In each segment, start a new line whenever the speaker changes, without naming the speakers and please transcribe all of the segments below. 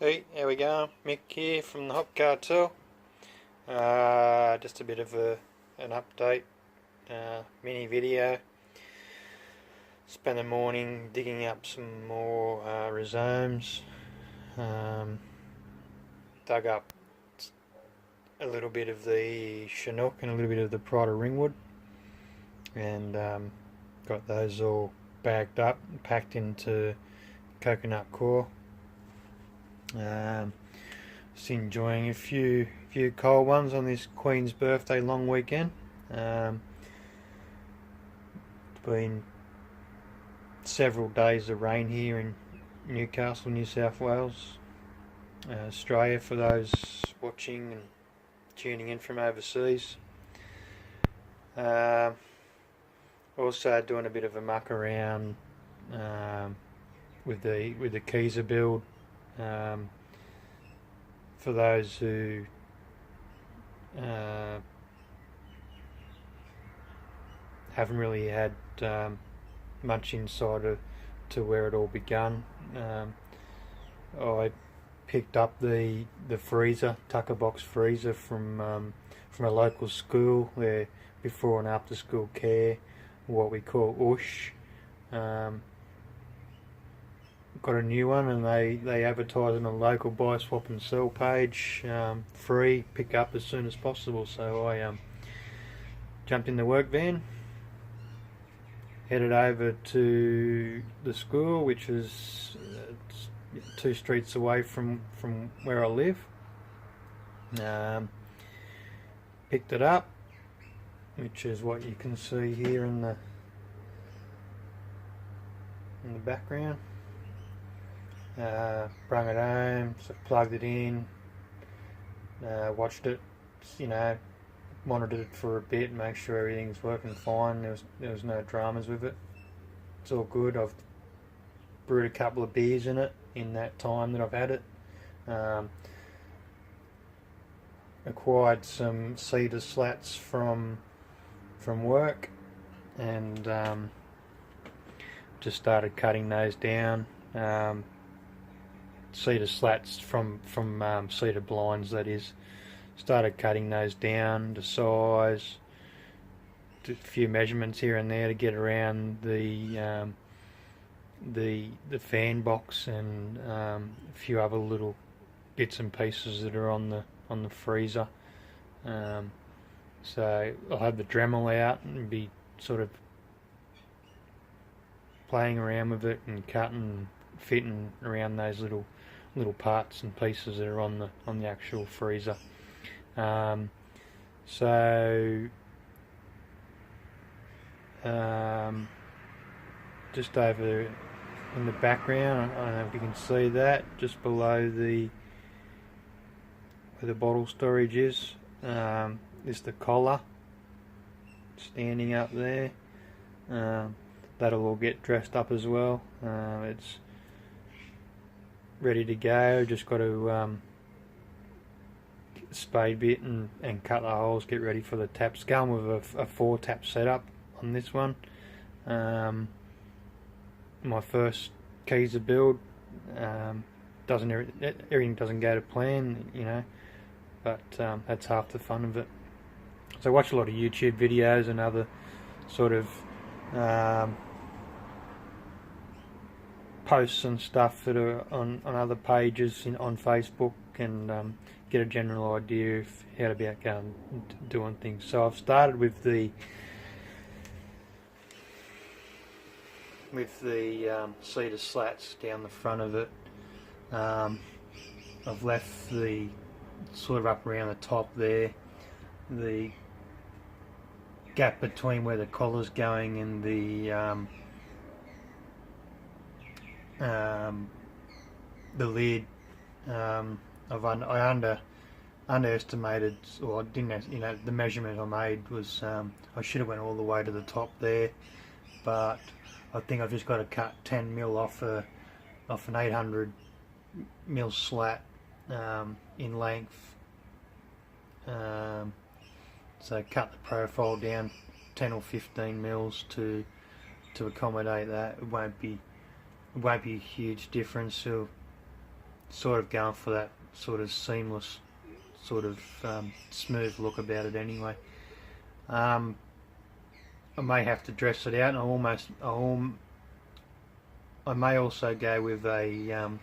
Hey, how we going? Mick here from the Hop Cartel. Just a bit of an update, mini video. Spent the morning digging up some more rhizomes. Um, Dug up a little bit of the Chinook and a little bit of the Pride ringwood, and got those all bagged up and packed into coconut core. Just enjoying a few cold ones on this Queen's birthday long weekend. It's been several days of rain here in Newcastle, New South Wales, Australia, for those watching and tuning in from overseas. Also doing a bit of a muck around with the keezer build. For those who haven't really had much insight to where it all begun, I picked up the freezer, tucker box freezer from a local school, their before and after school care, what we call USH. Got a new one, and they advertise on a local buy, swap and sell page, free, pick up as soon as possible. So I jumped in the work van, headed over to the school, which is 2 streets away from where I live. Picked it up, which is what you can see here in the background. Brung it home, so plugged it in, watched it, monitored it for a bit, make sure everything's working fine. There was no dramas with it. It's all good. I've brewed a couple of beers in it in that time that I've had it. Acquired some cedar slats from work, and just started cutting those down. Cedar slats from cedar blinds, that is. Started cutting those down to size, a few measurements here and there to get around the fan box, and a few other little bits and pieces that are on the freezer. So I'll have the Dremel out and be sort of playing around with it and cutting and fitting around those little parts and pieces that are on the actual freezer. Just over in the background, I don't know if you can see that, just below where the bottle storage is the collar standing up there. That'll all get dressed up as well. It's ready to go. Just got to get the spade bit and cut the holes, get ready for the taps. Going with a 4-tap setup on this one. My first keezer build. Everything doesn't go to plan, but that's half the fun of it. So I watch a lot of YouTube videos and other sort of posts and stuff that are on other pages on Facebook, and get a general idea of how to be out going doing things. So I've started with the cedar slats down the front of it. I've left the sort of up around the top there, the gap between where the collar's going and the lid. I underestimated, or I didn't. The measurement I made was I should have went all the way to the top there, but I think I've just got to cut 10mm off an 800mm slat in length. So cut the profile down 10 or 15 mils to accommodate that. It won't be a huge difference. So sort of going for that sort of seamless, sort of smooth look about it anyway. I may have to dress it out, and I may also go with an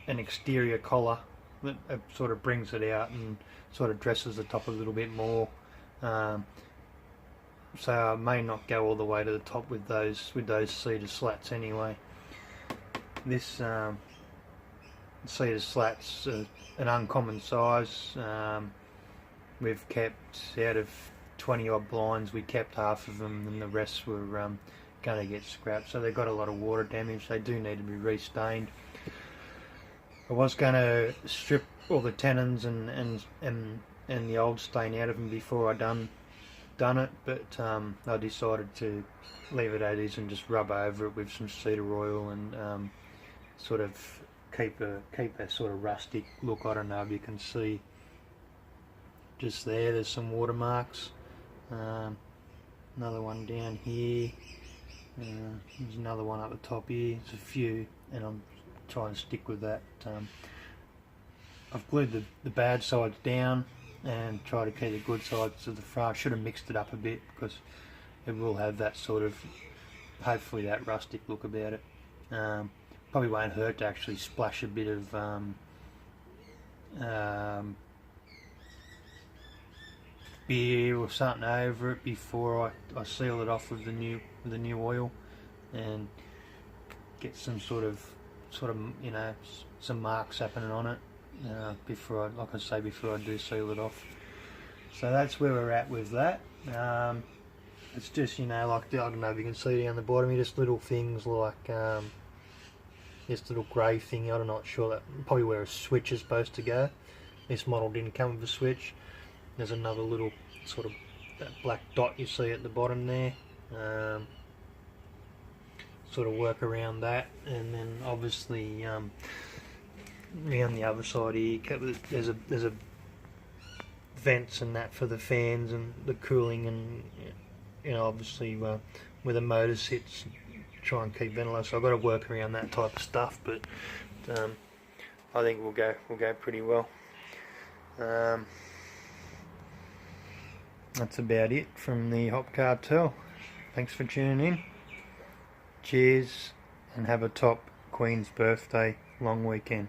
exterior collar that sort of brings it out and sort of dresses the top a little bit more. So I may not go all the way to the top with those cedar slats anyway. This cedar slats are an uncommon size. We've kept, out of 20 odd blinds, we kept half of them, and the rest were going to get scrapped. So they've got a lot of water damage. They do need to be restained. I was going to strip all the tenons and the old stain out of them before I done it, but I decided to leave it as is and just rub over it with some cedar oil and sort of keep a sort of rustic look. I don't know if you can see just there's some watermarks. Another one down here. There's another one up the top here. There's a few, and I'm trying to stick with that. I've glued the bad sides down and try to keep the good sides to the front. I should have mixed it up a bit because it will have that sort of, hopefully, that rustic look about it. Probably won't hurt to actually splash a bit of beer or something over it before I seal it off with the new oil, and get some sort of you know, some marks happening on it before I do seal it off. So that's where we're at with that. It's just, you know, like, I don't know if you can see down the bottom here, just little things like this little grey thing. I'm not sure, that probably where a switch is supposed to go. This model didn't come with a switch. There's another little sort of that black dot you see at the bottom there. Sort of work around that, and then obviously around the other side here, there's a vents and that for the fans and the cooling, and you know, obviously where the motor sits, try and keep ventilation. So I've got to work around that type of stuff, but I think we'll go pretty well. That's about it from the Hop Cartel. Thanks for tuning in. Cheers, and have a top Queen's birthday long weekend.